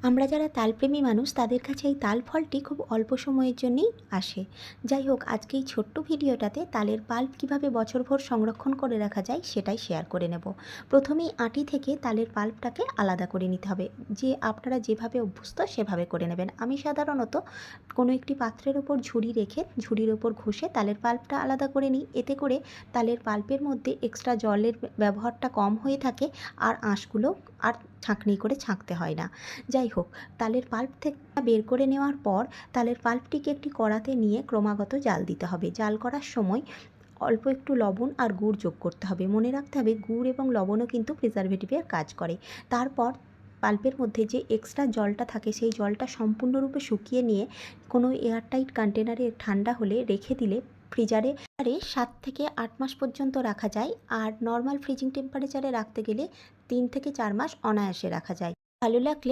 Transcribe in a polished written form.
আমরা যারা তালপ্রেমী মানুষ তাদের কাছে এই তাল ফলটি খুব অল্প সময়ের জন্যেই আসে। যাই হোক, আজকে এই ছোট্ট ভিডিওটাতে তালের পাল্প কীভাবে বছরভর সংরক্ষণ করে রাখা যায় সেটাই শেয়ার করে নেব। প্রথমেই আটি থেকে তালের পাল্পটাকে আলাদা করে নিতে হবে। যে আপনারা যেভাবে অভ্যস্ত সেভাবে করে নেবেন। আমি সাধারণত কোনো একটি পাত্রের ওপর ঝুড়ি রেখে ঝুড়ির ওপর ঘষে তালের পাল্পটা আলাদা করে নিই। এতে করে তালের পাল্পের মধ্যে এক্সট্রা জলের ব্যবহারটা কম হয়ে থাকে আর আঁশগুলো আর ছাঁকনি করে ছাঁকতে হয় না। যাই হোক, তালের পাল্প থেকে বের করে নেওয়ার পর তালের পাল্পটিকে একটি কড়াতে নিয়ে ক্রমাগত জাল দিতে হবে। জাল করার সময় অল্প একটু লবণ আর গুড় যোগ করতে হবে। মনে রাখতে হবে গুড় এবং লবণও কিন্তু প্রিজারভেটিভের কাজ করে। তারপর পাল্পের মধ্যে যে এক্সট্রা জলটা থাকে সেই জলটা সম্পূর্ণরূপে শুকিয়ে নিয়ে কোনো এয়ারটাইট কন্টেনারে ঠান্ডা হলে রেখে দিলে ফ্রিজারে 7 থেকে 8 মাস পর্যন্ত রাখা যায়। আর নর্মাল ফ্রিজিং টেম্পারেচারে রাখতে গেলে 3 থেকে 4 মাস অনায়াসে রাখা যায়। ভালো লাগলে